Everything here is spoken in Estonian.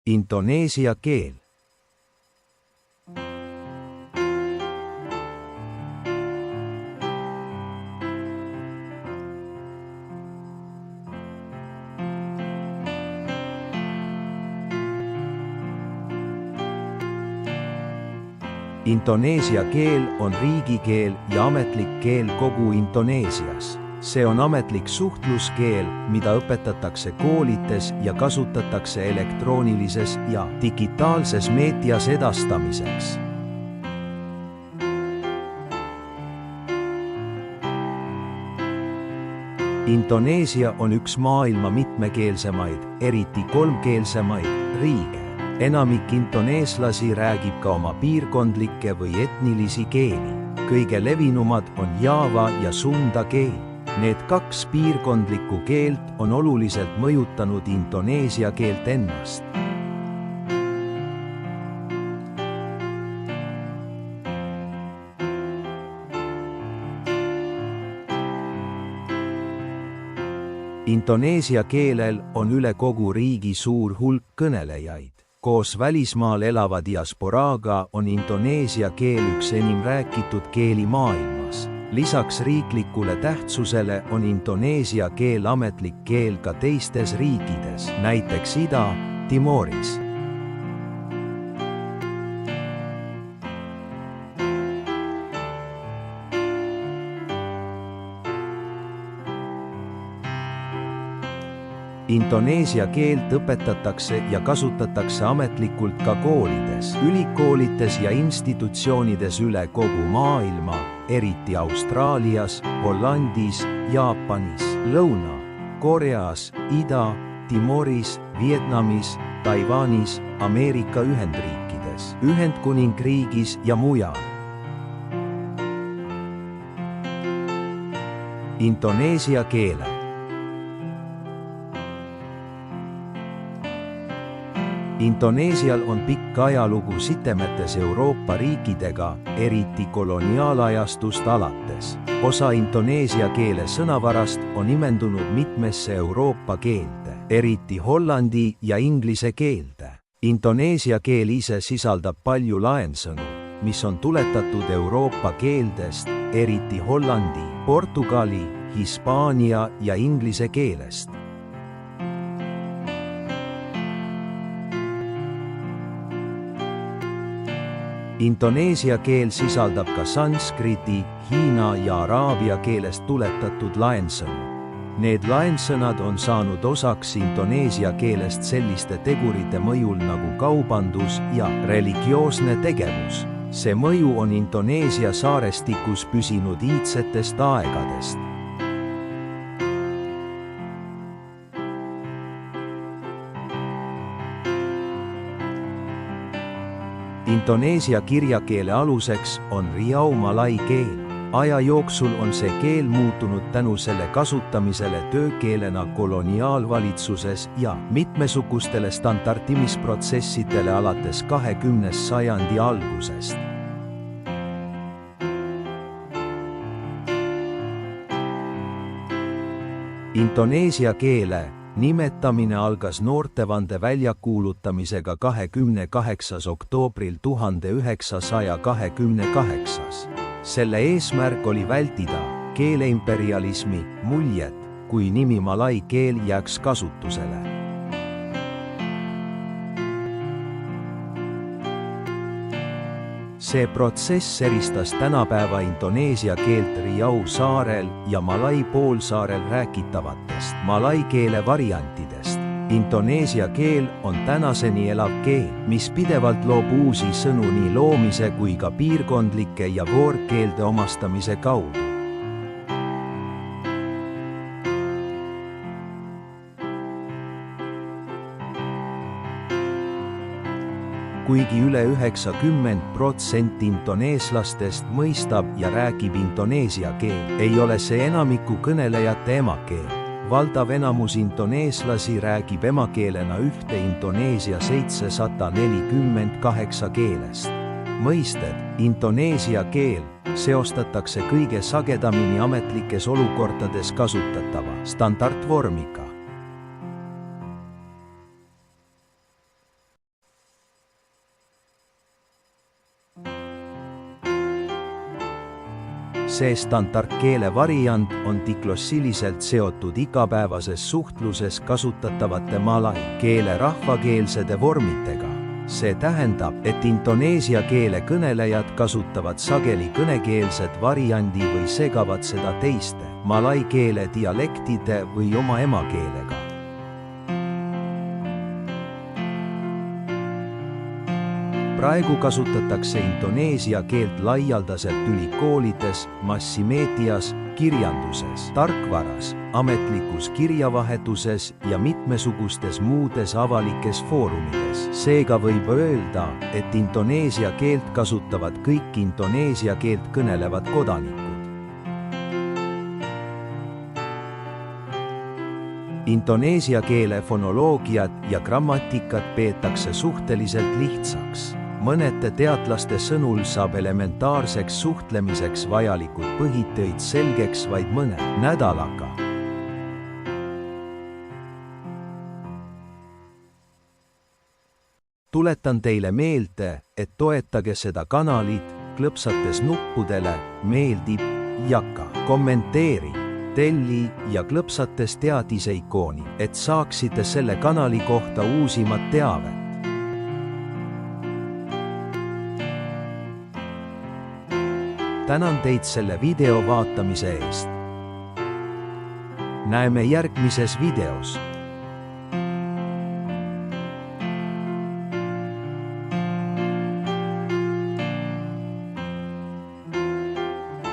Indoneesia keel. Indoneesia keel on riigikeel ja ametlik keel kogu Indoneesias. See on ametlik suhtluskeel, mida õpetatakse koolides ja kasutatakse elektroonilises ja digitaalses meedias edastamiseks. Indoneesia on üks maailma mitmekeelsemaid, eriti kolmkeelsemaid riike. Enamik indoneeslasi räägib ka oma piirkondlikke või etnilisi keeli. Kõige levinumad on Java ja Sunda keel. Need kaks piirkondlikku keelt on oluliselt mõjutanud Indoneesia keelt ennast. Indoneesia keelel on üle kogu riigi suur hulk kõnelejaid. Koos välismaal elava diasporaaga on indoneesia keel üks enim räägitud keeli maailmas. Lisaks riiklikule tähtsusele on indoneesia keel ametlik keel ka teistes riikides, näiteks Ida-Timoris. Indoneesia keelt õpetatakse ja kasutatakse ametlikult ka koolides, ülikoolides ja institutsioonides üle kogu maailma, eriti Austraalias, Hollandis, Jaapanis, Lõuna-Koreas, Ida-Timoris, Vietnamis, Taiwanis, Ameerika Ühendriikides, Ühendkuningriigis ja mujal. Indoneesia keele. Indoneesial on pikk ajalugu sidemetes Euroopa riikidega, eriti koloniaalajastust alates. Osa indoneesia keele sõnavarast on imendunud mitmesse Euroopa keelde, eriti hollandi ja inglise keelde. Indoneesia keel ise sisaldab palju laensõnu, mis on tuletatud Euroopa keeldest, eriti hollandi, portugali, hispaania ja inglise keelest. Indoneesia keel sisaldab ka sanskriti, hiina ja araabia keelest tuletatud laensõnu. Need laensõnad on saanud osaks indoneesia keelest selliste tegurite mõjul nagu kaubandus ja religioosne tegevus. See mõju on Indoneesia saarestikus püsinud iidsetest aegadest. Indoneesia kirjakeele aluseks on Riau malai keel. Aja jooksul on see keel muutunud tänu selle kasutamisele töökeelena koloniaalvalitsuses ja mitmesugustele standardimisprotsessidele alates 20. sajandi algusest. Indoneesia keele nimetamine algas noortevande väljakuulutamisega 28. oktoobril 1928. Selle eesmärk oli vältida keeleimperialismi muljet, kui nimi malai keel jääks kasutusele. See protsess eristas tänapäeva Indoneesia keelt Riau saarel ja Malai poolsaarel räägitavatest malai keele variantidest. Indoneesia keel on tänaseni elav keel, mis pidevalt loob uusi sõnu nii loomise kui ka piirkondlike ja võõrkeelde omastamise kaudu. Kuigi üle 90% indoneeslastest mõistab ja räägib indoneesia keel, ei ole see enamiku kõnelejate emakeel. Valdav enamus indoneeslasi räägib emakeelena ühte Indoneesia 748 keelest. Mõisted indoneesia keel seostatakse kõige sagedamini ametlikes olukordades kasutatava standardvormiga. see standardkeele variant on diglossiliselt seotud igapäevases suhtluses kasutatavate malai keele rahvakeelsede vormitega. See tähendab, et indoneesia keele kõnelejad kasutavad sageli kõnekeelset variandi või segavad seda teiste malai keele dialektide või oma emakeelega. Praegu kasutatakse indoneesia keelt laialdaselt ülikoolides, massimeedias, kirjanduses, tarkvaras, ametlikus kirjavahetuses ja mitmesugustes muudes avalikes foorumides. Seega võib öelda, et indoneesia keelt kasutavad kõik indoneesia keelt kõnelevad kodanikud. Indoneesia keele fonoloogiat ja grammatikat peetakse suhteliselt lihtsaks. Mõnede teadlaste sõnul saab elementaarseks suhtlemiseks vajalikud põhitöid selgeks vaid mõne nädalaga. Tuletan teile meelde, et toetage seda kanalit, klõpsates nuppudele meeldib, jaga, kommenteeri, telli ja klõpsates teadise ikooni, et saaksite selle kanali kohta uusimat teavet. Tänan teid selle video vaatamise eest. Näeme järgmises videos.